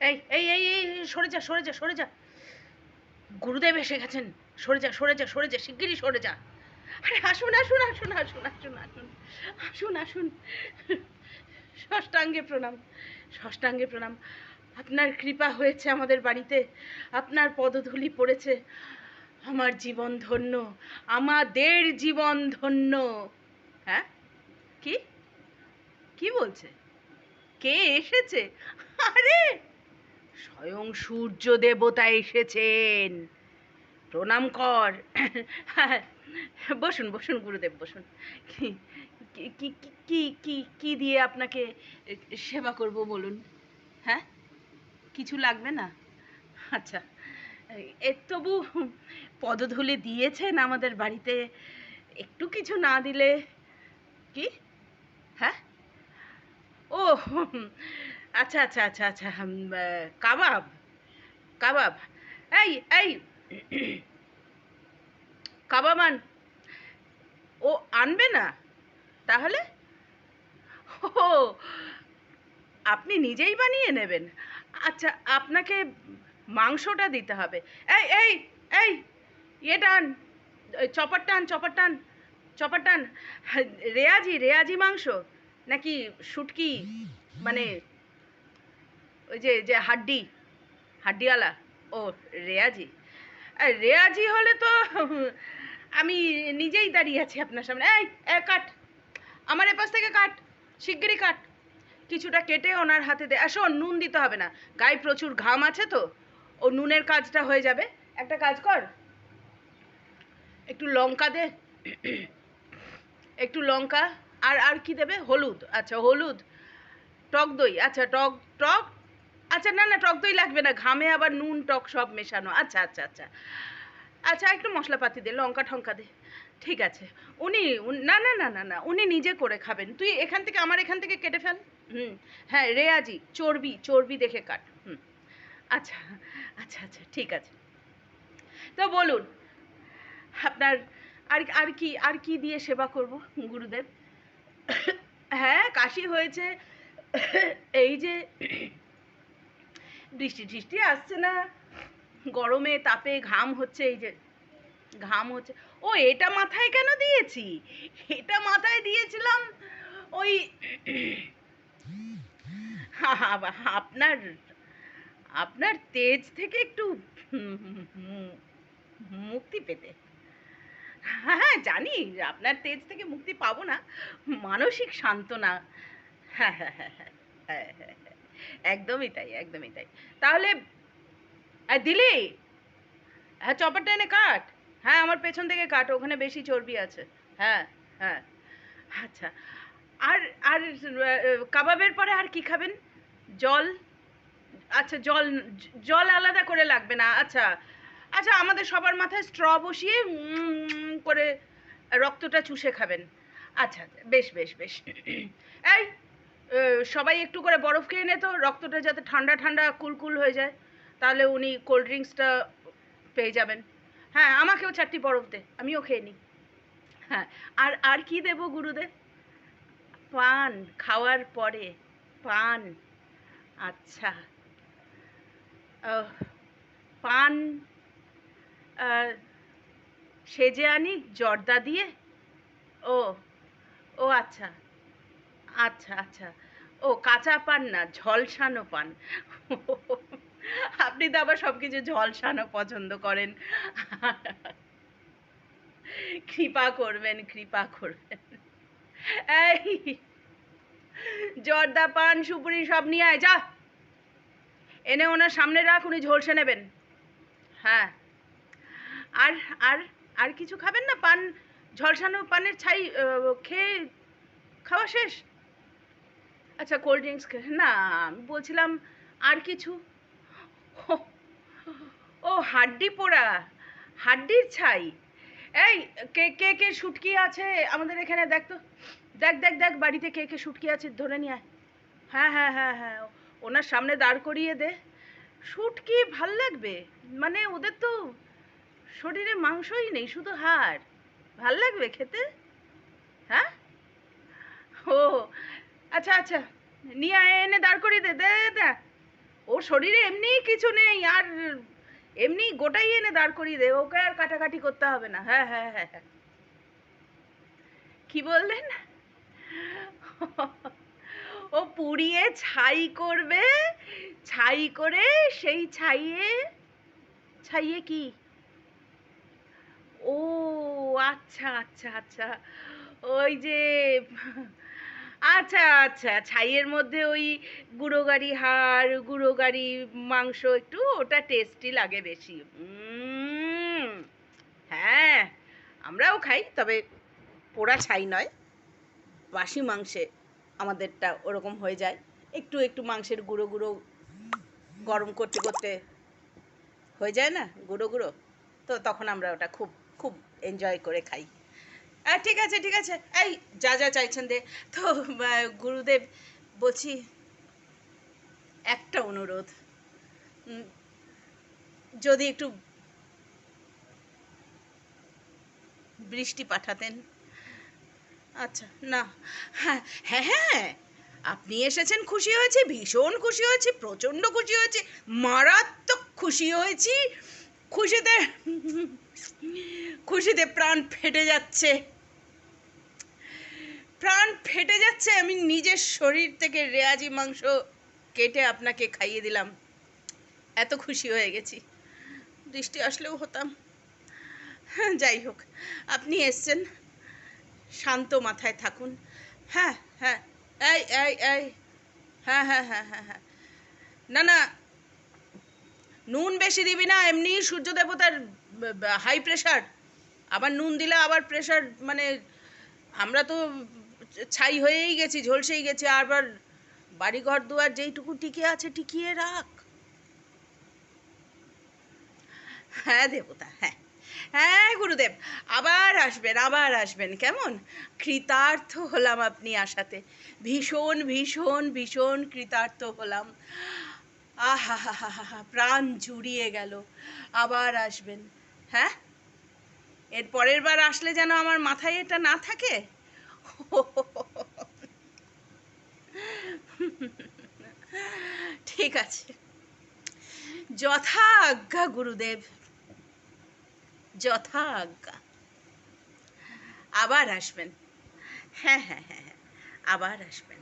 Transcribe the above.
এই এই এই এই সরে যা সরে যা সরে যা, গুরুদেব এসে গেছেন। সরে যা সরে যা সরে যা, শিগগিরই সরে যা। আরে আসুন আসুন আসুন আসুন আসুন আসুন আসুন আসুন। ষষ্ঠাঙ্গে প্রণাম, ষষ্ঠাঙ্গে প্রণাম। আপনার কৃপা হয়েছে আমাদের বাড়িতে, আপনার পদধূলি পড়েছে। আমার জীবন ধন্য, আমাদের জীবন ধন্য। হ্যাঁ, কি কি বলছে? কে এসেছে? আরে স্বয়ং সূর্য দেবতা এসেছেন, প্রণাম কর। বসুন বসুন গুরুদেব বসুন। কি কি কি কি কি কি দিয়ে আপনাকে সেবা করব বলুন? হ্যাঁ, কিছু লাগবে না? আচ্ছা, তবু পদধূলি দিয়েছেন আমাদের বাড়িতে, একটু কিছু না দিলে কি? হ্যাঁ, ও আচ্ছা আচ্ছা আচ্ছা আচ্ছা, কাবাব, কাবাব। এই এই কাবাব ও আনবে না তাহলে? ও, আপনি নিজেই বানিয়ে নেবেন? আচ্ছা, আপনাকে মাংসটা দিতে হবে। এই এই এই, ইয়ে টান, চপার টান চপার টান চপার টান। রেয়াজি রেয়াজি মাংস নাকি শুটকি, মানে ওই যে যে হাড্ডি, হাড্ডিওয়ালা? ও, রেয়াজি। রেয়াজি হলে তো আমি নিজেই দাঁড়িয়ে আছি আপনার সামনে। এই কাট, আমার এপাশ থেকে কাট, শিগগিরই কাট। কিছুটা কেটে ওনার হাতে দে। শোন, নুন দিতে হবে না, গায়ে প্রচুর ঘাম আছে তো, ও নুনের কাজটা হয়ে যাবে। একটা কাজ কর, একটু লঙ্কা দে, একটু লঙ্কা। আর আর কি দেবে? হলুদ, আচ্ছা হলুদ। টক দই, আচ্ছা টক, টক, আচ্ছা না না টক দই লাগবে না, ঘামে আবার নুন টক সব মেশানো। আচ্ছা আচ্ছা আচ্ছা আচ্ছা, একটু মশলাপাতি দে, লঙ্কা ঠঙ্কা দে। ঠিক আছে। না না না না না, উনি নিজে করে খাবেন। তুই এখান থেকে, আমার এখান থেকে কেটে ফেল। হুম, হ্যাঁ রেয়াজি, চর্বি চর্বি দেখে কাট। হুম, আচ্ছা আচ্ছা আচ্ছা, ঠিক আছে। তো বলুন আপনার আর আর কি, আর কি দিয়ে সেবা করব গুরুদেব? হ্যাঁ, কাশি হয়েছে। এই যে বৃষ্টি টিষ্টি আসছে না, গরমে তাপে ঘাম হচ্ছে, এই যে ঘাম হচ্ছে। ও, এটা মাথায় কেন দিয়েছি? এটা মাথায় দিয়েছিলাম ওই আপনার, আপনার তেজ থেকে একটু মুক্তি পেতে। হ্যাঁ হ্যাঁ, জানি আপনার তেজ থেকে মুক্তি পাবো না, মানসিক সান্ত্বনা। হ্যাঁ হ্যাঁ হ্যাঁ হ্যাঁ হ্যাঁ হ্যাঁ হ্যাঁ, একদমই তাই একদমই তাই। তাহলে দিলি, হ্যাঁ চপারটা এনে কাট। হ্যাঁ, আমার পেছন থেকে কাট, ওখানে বেশি চর্বি আছে। হ্যাঁ হ্যাঁ, আচ্ছা। আর আর কাবাবের পরে আর কি খাবেন? জল? আচ্ছা জল, জল আলাদা করে লাগবে না। আচ্ছা আচ্ছা, আমাদের সবার মাথায় স্ট্র বসিয়ে করে রক্তটা চুষে খাবেন। আচ্ছা আচ্ছা, বেশ বেশ বেশ। এই সবাই একটু করে বরফ খেয়ে নে তো, রক্তটা যাতে ঠান্ডা ঠান্ডা কুলকুল হয়ে যায়, তাহলে উনি কোল্ড ড্রিঙ্কসটা পেয়ে যাবেন। হ্যাঁ, আমাকেও 4টি বরফ দে, আমিও খেয়ে নিই। হ্যাঁ, আর আর কি দেবো গুরুদেব? পান খাওয়ার পরে? পান, আচ্ছা। পান সেজে আনি জর্দা দিয়ে? ও, ও আচ্ছা আচ্ছা আচ্ছা, ও কাঁচা পান না, ঝলসানো পান। আপনি তো আবার সব কিছু ঝলসানো পছন্দ করেন। কৃপা করবেন কৃপা করবেন। এই জর্দা পান সুপুরি সব নিয়ে আয় যা, এনে ওনার সামনে রাখ, উনি ঝলসে নেবেন। হ্যাঁ, আর আর আর কিছু খাবেন না? পান, ঝলসানো পানের ছাই খেয়ে খাওয়া শেষ? আচ্ছা, কোল্ড ড্রিঙ্কস না, আমি বলছিলাম আর কিছু। ও, ও হাড্ডি পোড়া, হাড্ডির ছাই। এই কে কে কে শুটকি আছে আমাদের এখানে? দেখ তো, দেখ দেখ দেখ, বাড়িতে কে কে শুটকি আছে ধরে নিয়ে আয়। হ্যাঁ হ্যাঁ হ্যাঁ হ্যাঁ, ওনার সামনে দাঁড় করিয়ে দে। শুটকি ভাল লাগবে? মানে ওদের তো শরীরে মাংসই নেই, শুধু হাড়, ভাল লাগবে খেতে? হ্যাঁ, ও আচ্ছা আচ্ছা, নিয়ে আয়, এনে দাঁড় করিয়ে দে, দে দে। ওর শরীরে এমনিই কিছু নেই, আর এমনি গোটাই এনে দাঁড় করিয়ে দে, ওকে আর কাটাকাটি করতে হবে না। হ্যাঁ হ্যাঁ হ্যাঁ হ্যাঁ। কি বললেন? ও পুড়িয়ে ছাই করবে, ছাই করে সেই ছাইয়ে, ছাইয়ে কি? ও আচ্ছা আচ্ছা আচ্ছা, ওই যে আচ্ছা আচ্ছা, ছাইয়ের মধ্যে ওই গুঁড়ো গাড়ি হাড়, গুঁড়ো গাড়ি মাংস, একটু ওটা টেস্টি লাগে বেশি। হ্যাঁ, আমরাও খাই, তবে পোড়া ছাই নয়, বাসি মাংসে আমাদেরটা ওরকম হয়ে যায়। একটু একটু মাংসের গুঁড়ো গুঁড়ো গরম করতে করতে হয়ে যায় না গুঁড়ো গুঁড়ো, তো তখন আমরা ওটা খুব খুব এনজয় করে খাই। ঠিক আছে ঠিক আছে, এই যা যা চাইছেন দে। তো গুরুদেব, বলছি একটা অনুরোধ, উম, যদি একটু বৃষ্টি পাঠাতেন। আচ্ছা না, হ্যাঁ হ্যাঁ হ্যাঁ, আপনি এসেছেন খুশি হয়েছি, ভীষণ খুশি হয়েছি, প্রচণ্ড খুশি হয়েছি, মারাত্মক খুশি হয়েছি। খুশিতে খুশিতে প্রাণ ফেটে যাচ্ছে, প্রাণ ফেটে যাচ্ছে। আমি নিজের শরীর থেকে রেয়াজি মাংস কেটে আপনাকে খাইয়ে দিলাম, এত খুশি হয়ে গেছি। বৃষ্টি আসলেও হতাম। হ্যাঁ, যাই হোক, আপনি এসছেন, শান্ত মাথায় থাকুন। হ্যাঁ হ্যাঁ, এই এই এই, হ্যাঁ হ্যাঁ হ্যাঁ হ্যাঁ হ্যাঁ, না না, নুন বেশি দিবি না, এমনি সূর্য দেবতার হাই প্রেশার, আবার নুন দিলে আবার প্রেশার, মানে আমরা তো ছাই হয়েই গেছি, ঝলসেই গেছি, আবার বাড়ি ঘর দুয়ার যেইটুকু টিকে আছে টিকিয়ে রাখ। হ্যাঁ দেবতা, হ্যাঁ হ্যাঁ গুরুদেব, আবার আসবেন, আবার আসবেন, কেমন কৃতার্থ হলাম আপনি আসাতে, ভীষণ ভীষণ ভীষণ কৃতার্থ হলাম। আহা হা হা হা হা, প্রাণ জুড়িয়ে গেল। আবার আসবেন। হ্যাঁ, এর পরের বার আসলে যেন আমার মাথায় এটা না থাকে। ঠিক আছে, যথা আজ্ঞা গুরুদেব, যথা আজ্ঞা। আবার আসবেন। হ্যাঁ হ্যাঁ হ্যাঁ হ্যাঁ, আবার আসবেন।